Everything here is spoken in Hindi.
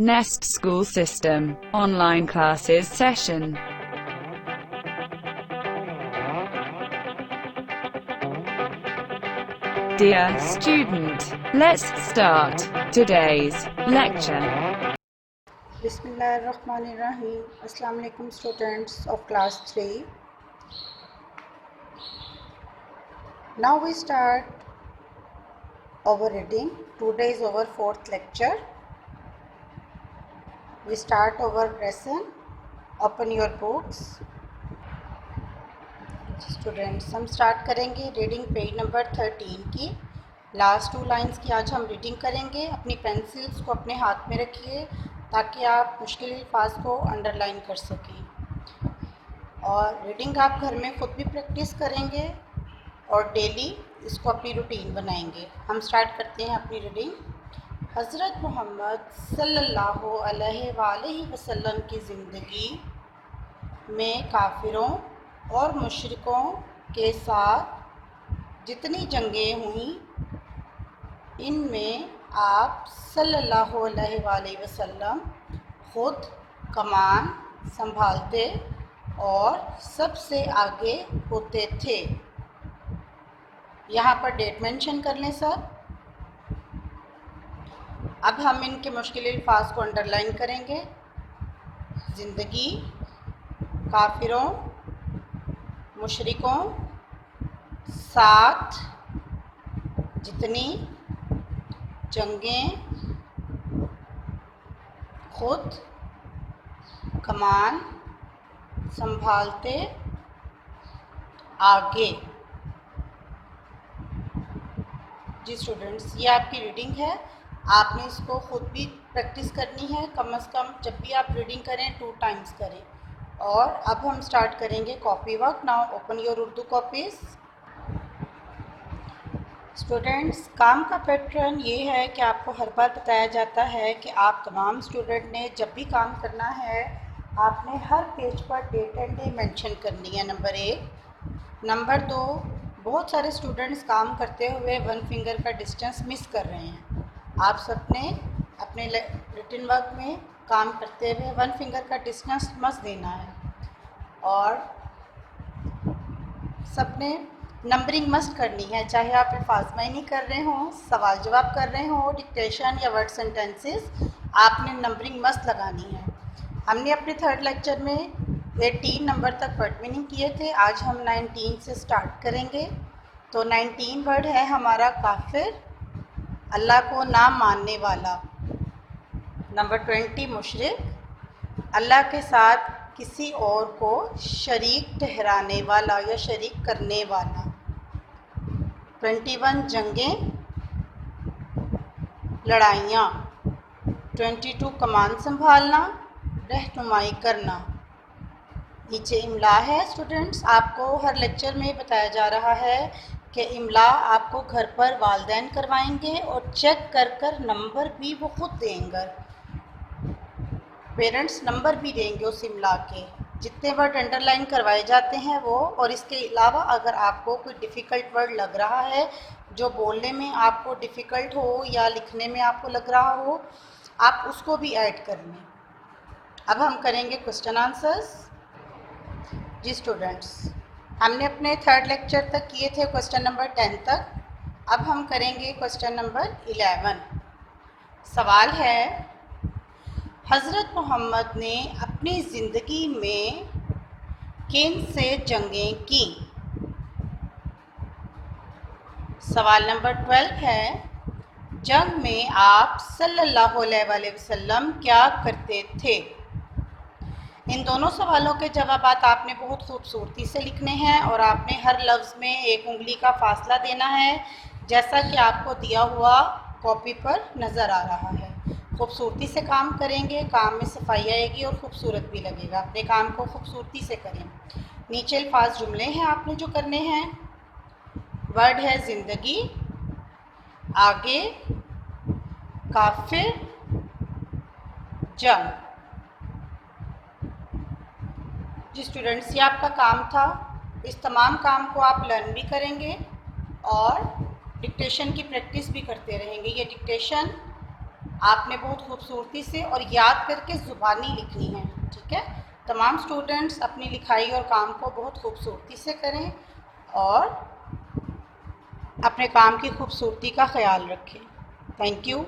Nest School System, Online Classes Session. Dear student, let's start today's lecture. Bismillahirrahmanirrahim. Assalamu alaikum students of class 3. Now we start our reading. Today is our fourth lecture. We start our lesson. Open your books. Students हम स्टार्ट करेंगे रीडिंग पेज नंबर 13 की लास्ट 2 लाइंस की आज हम रीडिंग करेंगे। अपनी पेंसिल्स को अपने हाथ में रखिए ताकि आप मुश्किल अल्फाज को अंडरलाइन कर सकें। और रीडिंग आप घर में ख़ुद भी प्रैक्टिस करेंगे और डेली इसको अपनी रूटीन बनाएंगे। हम स्टार्ट करते हैं अपनी रीडिंग। हज़रत मोहम्मद सल्लल्लाहु अलैहि वसल्लम की ज़िंदगी में काफिरों और मुशरिकों के साथ जितनी जंगें हुईं, इनमें आप सल्लल्लाहु अलैहि वसल्लम ख़ुद कमान संभालते और सबसे आगे होते थे। यहाँ पर डेट मेंशन कर लें सब। अब हम इनके मुश्किल अल्फाज को अंडरलाइन करेंगे। ज़िंदगी, काफिरों, मुशरिकों, साथ, जितनी, जंगें, खुद, कमान, संभालते, आगे। जी स्टूडेंट्स, ये आपकी रीडिंग है। आपने इसको ख़ुद भी प्रैक्टिस करनी है। कम से कम जब भी आप रीडिंग करें 2 टाइम्स करें। और अब हम स्टार्ट करेंगे copy work. Now open your Urdu copies. Students, काम का पैटर्न ये है कि आपको हर बार बताया जाता है कि आप तमाम स्टूडेंट ने जब भी काम करना है आपने हर पेज पर डेट एंड डे मेंशन करनी है, नंबर 1। नंबर 2, बहुत सारे स्टूडेंट्स काम करते हुए 1 फिंगर का डिस्टेंस मिस कर रहे हैं। आप सबने अपने रिटन वर्क में काम करते हुए 1 फिंगर का डिस्टेंस मस्त देना है। और सबने नंबरिंग मस्ट करनी है, चाहे आप अल्फाजमाई नहीं कर रहे हों, सवाल जवाब कर रहे हों, डिक्टेशन या वर्ड सेंटेंसेस, आपने नंबरिंग मस्ट लगानी है। हमने अपने 3rd लेक्चर में 18 नंबर तक वर्ड मीनिंग किए थे। आज हम 19 से स्टार्ट करेंगे। तो 19 वर्ड है हमारा काफिर, अल्लाह को ना मानने वाला। नंबर 20 मुशरिक, अल्लाह के साथ किसी और को शरीक ठहराने वाला या शरीक करने वाला। 21 जंगें, लड़ाइयाँ। 22 कमान संभालना, रहनुमाई करना। नीचे इमला है स्टूडेंट्स। आपको हर लेक्चर में बताया जा रहा है कि इमला आपको घर पर वालिदैन करवाएंगे और चेक कर कर नंबर भी वो खुद देंगे। पेरेंट्स नंबर भी देंगे उस इमला के, जितने वर्ड अंडरलाइन करवाए जाते हैं वो। और इसके अलावा अगर आपको कोई डिफ़िकल्ट वर्ड लग रहा है जो बोलने में आपको डिफ़िकल्ट हो या लिखने में आपको लग रहा हो, आप उसको भी ऐड कर लें। अब हम करेंगे क्वेश्चन आंसर्स। जी स्टूडेंट्स, हमने अपने 3rd लेक्चर तक किए थे क्वेश्चन नंबर 10 तक। अब हम करेंगे क्वेश्चन नंबर 11। सवाल है, हज़रत मोहम्मद ने अपनी ज़िंदगी में किन से जंगें की? सवाल नंबर 12 है, जंग में आप सल्लल्लाहु अलैहि वसल्लम क्या करते थे? इन दोनों सवालों के जवाबात आपने बहुत खूबसूरती से लिखने हैं और आपने हर लफ्ज़ में 1 उंगली का फासला देना है, जैसा कि आपको दिया हुआ कॉपी पर नज़र आ रहा है। खूबसूरती से काम करेंगे, काम में सफाई आएगी और ख़ूबसूरत भी लगेगा। अपने काम को खूबसूरती से करें। नीचे अल्फाज जुमले हैं आपने जो करने हैं। वर्ड है ज़िंदगी, आगे काफिर, जंग। जी स्टूडेंट्स, ये आपका काम था। इस तमाम काम को आप लर्न भी करेंगे और डिक्टेशन की प्रैक्टिस भी करते रहेंगे। ये डिक्टेशन आपने बहुत खूबसूरती से और याद करके ज़ुबानी लिखनी है। ठीक है, तमाम स्टूडेंट्स अपनी लिखाई और काम को बहुत खूबसूरती से करें और अपने काम की खूबसूरती का ख्याल रखें। Thank you.